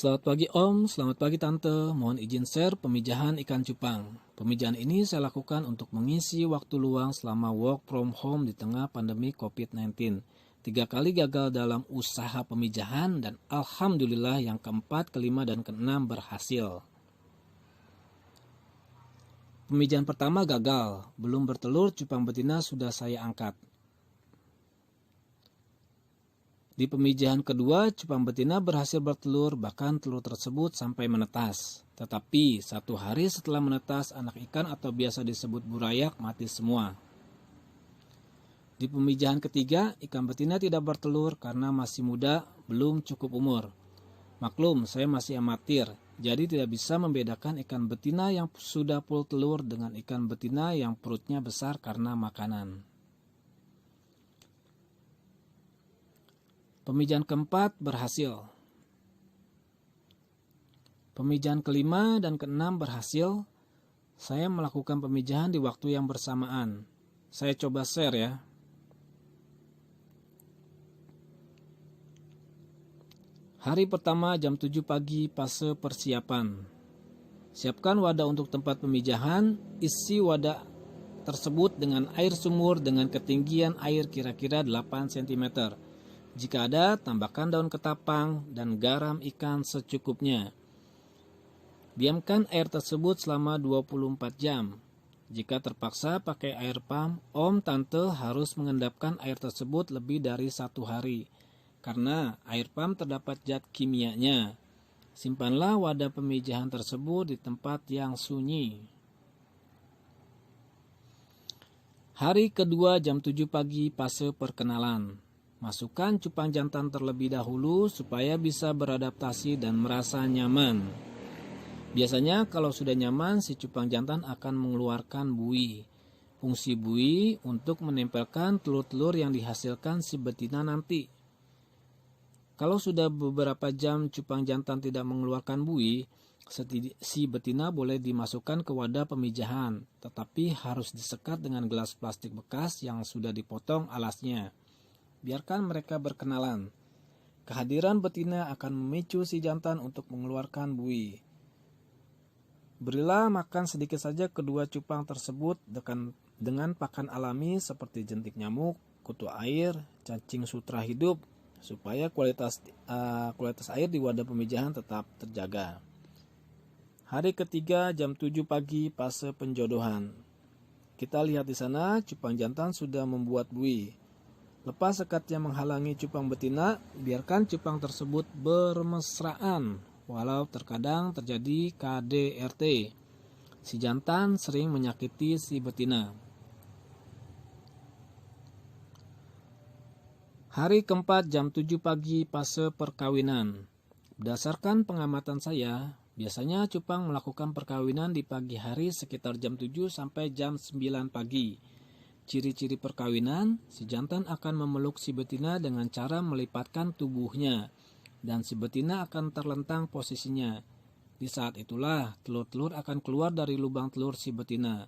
Selamat pagi Om, selamat pagi Tante. Mohon izin share pemijahan ikan cupang. Pemijahan ini saya lakukan untuk mengisi waktu luang selama work from home di tengah pandemi COVID-19. 3 kali gagal dalam usaha pemijahan dan Alhamdulillah yang keempat, kelima, dan keenam berhasil. Pemijahan pertama gagal, belum bertelur cupang betina sudah saya angkat. Di pemijahan kedua, cupang betina berhasil bertelur, bahkan telur tersebut sampai menetas. Tetapi 1 hari setelah menetas, anak ikan atau biasa disebut burayak mati semua. Di pemijahan ketiga, ikan betina tidak bertelur karena masih muda, belum cukup umur. Maklum, saya masih amatir, jadi tidak bisa membedakan ikan betina yang sudah full telur dengan ikan betina yang perutnya besar karena makanan. Pemijahan keempat berhasil. Pemijahan kelima dan keenam berhasil. Saya melakukan pemijahan di waktu yang bersamaan. Saya coba share ya. Hari pertama jam 7 pagi fase persiapan. Siapkan wadah untuk tempat pemijahan. Isi wadah tersebut dengan air sumur dengan ketinggian air kira-kira 8 cm. Jika ada, tambahkan daun ketapang dan garam ikan secukupnya. Diamkan air tersebut selama 24 jam. Jika terpaksa pakai air pump, Om Tante harus mengendapkan air tersebut lebih dari 1 hari. Karena air pump terdapat zat kimianya. Simpanlah wadah pemijahan tersebut di tempat yang sunyi. Hari kedua jam 7 pagi fase perkenalan. Masukkan cupang jantan terlebih dahulu supaya bisa beradaptasi dan merasa nyaman. Biasanya kalau sudah nyaman, si cupang jantan akan mengeluarkan buih. Fungsi buih untuk menempelkan telur-telur yang dihasilkan si betina nanti. Kalau sudah beberapa jam cupang jantan tidak mengeluarkan buih, si betina boleh dimasukkan ke wadah pemijahan, tetapi harus disekat dengan gelas plastik bekas yang sudah dipotong alasnya. Biarkan mereka berkenalan. Kehadiran betina akan memicu si jantan untuk mengeluarkan buih. Berilah makan sedikit saja kedua cupang tersebut dengan pakan alami seperti jentik nyamuk, kutu air, cacing sutra hidup, supaya kualitas air di wadah pemijahan tetap terjaga. Hari ketiga jam 7 pagi fase penjodohan. Kita lihat di sana cupang jantan sudah membuat buih. Lepas sekat yang menghalangi cupang betina, biarkan cupang tersebut bermesraan, walau terkadang terjadi KDRT. Si jantan sering menyakiti si betina. Hari keempat jam 7 pagi fase perkawinan. Berdasarkan pengamatan saya, biasanya cupang melakukan perkawinan di pagi hari sekitar jam 7 sampai jam 9 pagi. Ciri-ciri perkawinan, si jantan akan memeluk si betina dengan cara melipatkan tubuhnya, dan si betina akan terlentang posisinya. Di saat itulah, telur-telur akan keluar dari lubang telur si betina.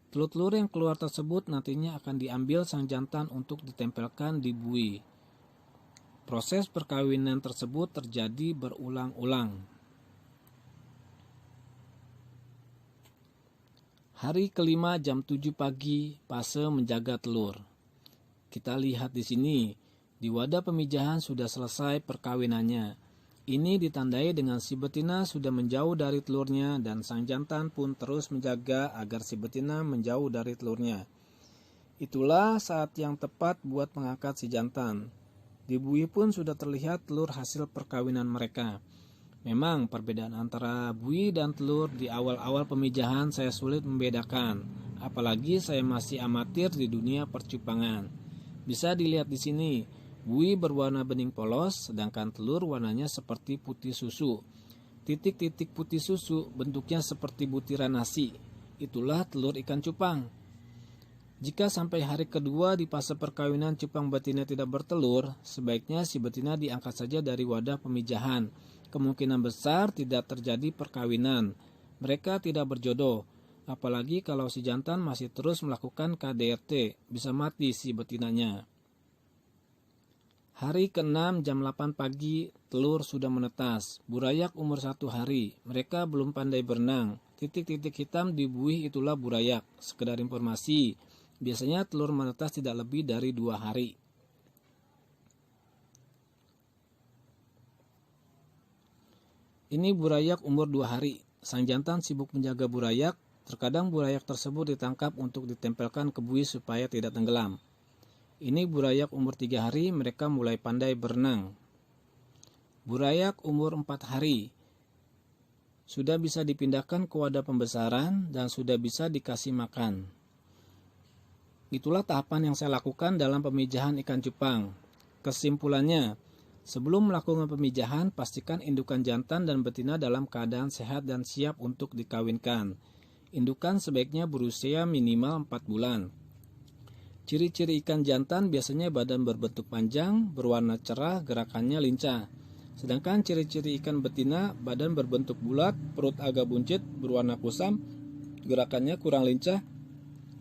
Telur-telur yang keluar tersebut nantinya akan diambil sang jantan untuk ditempelkan di buih. Proses perkawinan tersebut terjadi berulang-ulang. Hari kelima jam 7 pagi fase menjaga telur. Kita lihat di sini, di wadah pemijahan sudah selesai perkawinannya. Ini ditandai dengan si betina sudah menjauh dari telurnya dan sang jantan pun terus menjaga agar si betina menjauh dari telurnya. Itulah saat yang tepat buat mengangkat si jantan. Di buih pun sudah terlihat telur hasil perkawinan mereka. Memang perbedaan antara buih dan telur di awal-awal pemijahan saya sulit membedakan, apalagi saya masih amatir di dunia percupangan. Bisa dilihat di sini, buih berwarna bening polos, sedangkan telur warnanya seperti putih susu. Titik-titik putih susu bentuknya seperti butiran nasi. Itulah telur ikan cupang. Jika sampai hari kedua di fase perkawinan cupang betina tidak bertelur, sebaiknya si betina diangkat saja dari wadah pemijahan. Kemungkinan besar tidak terjadi perkawinan. Mereka tidak berjodoh. Apalagi kalau si jantan masih terus melakukan KDRT, bisa mati si betinanya. Hari ke-6 jam 8 pagi telur sudah menetas. Burayak umur 1 hari. Mereka belum pandai berenang. Titik-titik hitam di buih itulah burayak. Sekedar informasi, biasanya telur menetas tidak lebih dari 2 hari. Ini burayak umur 2 hari. Sang jantan sibuk menjaga burayak. Terkadang burayak tersebut ditangkap untuk ditempelkan ke buih supaya tidak tenggelam. Ini burayak umur 3 hari, mereka mulai pandai berenang. Burayak umur 4 hari. Sudah bisa dipindahkan ke wadah pembesaran dan sudah bisa dikasih makan. Itulah tahapan yang saya lakukan dalam pemijahan ikan cupang. Kesimpulannya, sebelum melakukan pemijahan, pastikan indukan jantan dan betina dalam keadaan sehat dan siap untuk dikawinkan. Indukan sebaiknya berusia minimal 4 bulan. Ciri-ciri ikan jantan biasanya badan berbentuk panjang, berwarna cerah, gerakannya lincah. Sedangkan ciri-ciri ikan betina badan berbentuk bulat, perut agak buncit, berwarna kusam, gerakannya kurang lincah,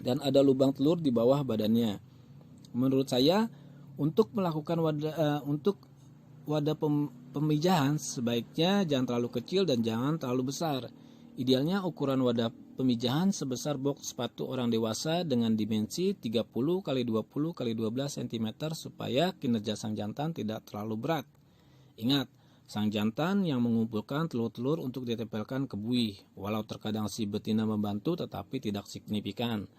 dan ada lubang telur di bawah badannya. Menurut saya, untuk melakukan wadah pemijahan sebaiknya jangan terlalu kecil dan jangan terlalu besar. Idealnya ukuran wadah pemijahan sebesar box sepatu orang dewasa dengan dimensi 30 x 20 x 12 cm supaya kinerja sang jantan tidak terlalu berat. Ingat, sang jantan yang mengumpulkan telur-telur untuk ditempelkan ke buih, walau terkadang si betina membantu tetapi tidak signifikan.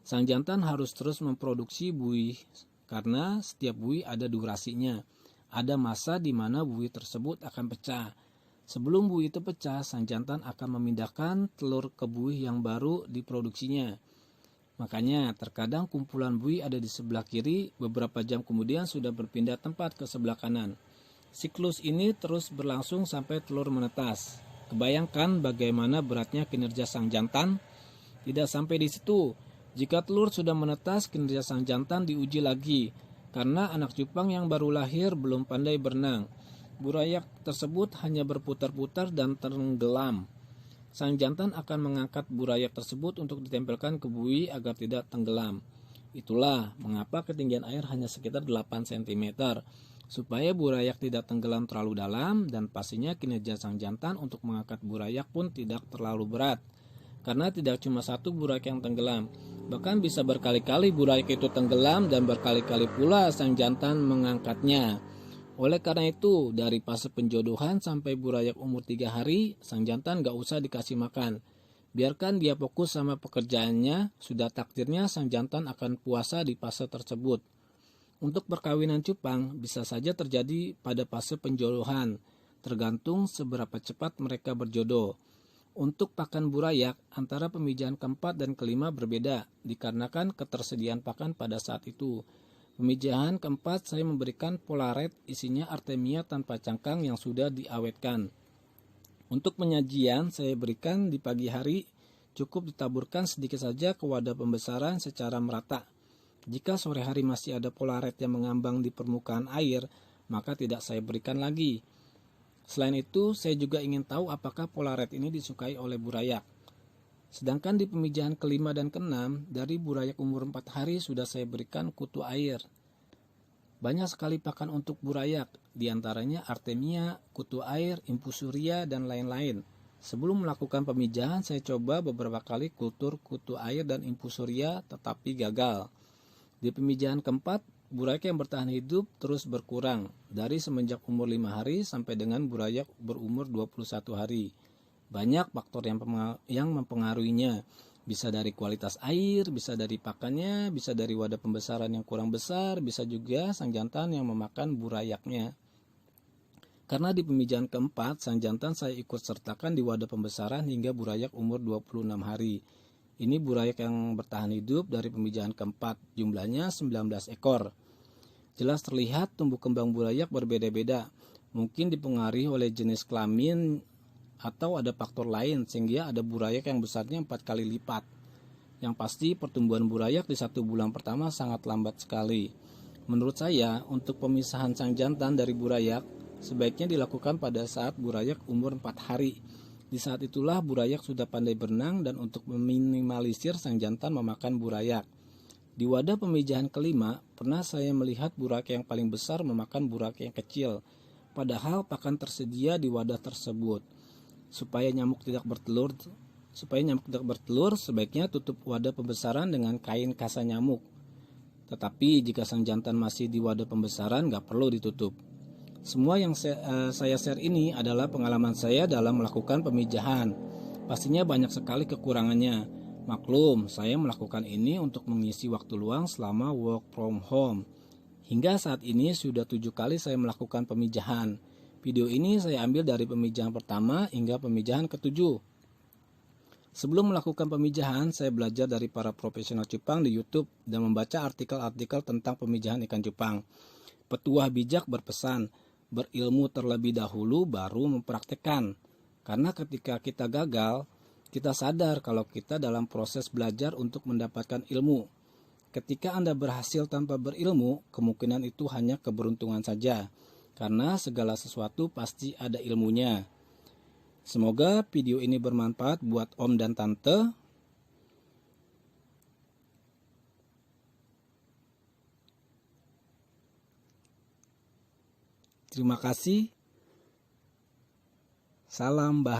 Sang jantan harus terus memproduksi buih karena setiap buih ada durasinya. Ada masa di mana buih tersebut akan pecah. Sebelum buih itu pecah, sang jantan akan memindahkan telur ke buih yang baru diproduksinya. Makanya terkadang kumpulan buih ada di sebelah kiri, beberapa jam kemudian sudah berpindah tempat ke sebelah kanan. Siklus ini terus berlangsung sampai telur menetas. Kebayangkan bagaimana beratnya kinerja sang jantan? Tidak sampai di situ. Jika telur sudah menetas, kinerja sang jantan diuji lagi. Karena anak cupang yang baru lahir belum pandai berenang. Burayak tersebut hanya berputar-putar dan tenggelam. Sang jantan akan mengangkat burayak tersebut untuk ditempelkan ke buih agar tidak tenggelam. Itulah mengapa ketinggian air hanya sekitar 8 cm. Supaya burayak tidak tenggelam terlalu dalam dan pastinya kinerja sang jantan untuk mengangkat burayak pun tidak terlalu berat. Karena tidak cuma satu burayak yang tenggelam, bahkan bisa berkali-kali burayak itu tenggelam dan berkali-kali pula sang jantan mengangkatnya. Oleh karena itu, dari fase penjodohan sampai burayak umur 3 hari, sang jantan gak usah dikasih makan. Biarkan dia fokus sama pekerjaannya, sudah takdirnya sang jantan akan puasa di fase tersebut. Untuk perkawinan cupang bisa saja terjadi pada fase penjodohan, tergantung seberapa cepat mereka berjodoh. Untuk pakan burayak, antara pemijahan keempat dan kelima berbeda, dikarenakan ketersediaan pakan pada saat itu. Pemijahan keempat saya memberikan polaret isinya artemia tanpa cangkang yang sudah diawetkan. Untuk penyajian saya berikan di pagi hari, cukup ditaburkan sedikit saja ke wadah pembesaran secara merata. Jika sore hari masih ada polaret yang mengambang di permukaan air, maka tidak saya berikan lagi. Selain itu, saya juga ingin tahu apakah polaret ini disukai oleh burayak. Sedangkan di pemijahan kelima dan keenam, dari burayak umur 4 hari sudah saya berikan kutu air. Banyak sekali pakan untuk burayak, diantaranya artemia, kutu air, infusoria, dan lain-lain. Sebelum melakukan pemijahan, saya coba beberapa kali kultur kutu air dan infusoria, tetapi gagal. Di pemijahan keempat, burayak yang bertahan hidup terus berkurang, dari semenjak umur 5 hari sampai dengan burayak berumur 21 hari. Banyak faktor yang mempengaruhinya, bisa dari kualitas air, bisa dari pakannya, bisa dari wadah pembesaran yang kurang besar, bisa juga sang jantan yang memakan burayaknya. Karena di pemijahan keempat, sang jantan saya ikut sertakan di wadah pembesaran hingga burayak umur 26 hari. Ini burayak yang bertahan hidup dari pemijahan keempat, jumlahnya 19 ekor. Jelas terlihat tumbuh kembang burayak berbeda-beda, mungkin dipengaruhi oleh jenis kelamin atau ada faktor lain sehingga ada burayak yang besarnya 4 kali lipat. Yang pasti pertumbuhan burayak di 1 bulan pertama sangat lambat sekali. Menurut saya, untuk pemisahan sang jantan dari burayak sebaiknya dilakukan pada saat burayak umur 4 hari. Di saat itulah burayak sudah pandai berenang dan untuk meminimalisir sang jantan memakan burayak. Di wadah pemijahan kelima, pernah saya melihat burake yang paling besar memakan burake yang kecil, padahal pakan tersedia di wadah tersebut. Supaya nyamuk tidak bertelur, sebaiknya tutup wadah pembesaran dengan kain kasa nyamuk. Tetapi jika sang jantan masih di wadah pembesaran, nggak perlu ditutup. Semua yang saya share ini adalah pengalaman saya dalam melakukan pemijahan. Pastinya banyak sekali kekurangannya. Maklum, saya melakukan ini untuk mengisi waktu luang selama work from home. Hingga saat ini sudah 7 kali saya melakukan pemijahan. Video ini saya ambil dari pemijahan pertama hingga pemijahan ke-7. Sebelum melakukan pemijahan, saya belajar dari para profesional cupang di YouTube dan membaca artikel-artikel tentang pemijahan ikan cupang. Petuah bijak berpesan, berilmu terlebih dahulu baru mempraktekkan. Karena ketika kita gagal, kita sadar kalau kita dalam proses belajar untuk mendapatkan ilmu. Ketika Anda berhasil tanpa berilmu, kemungkinan itu hanya keberuntungan saja. Karena segala sesuatu pasti ada ilmunya. Semoga video ini bermanfaat buat Om dan Tante. Terima kasih. Salam bahagia.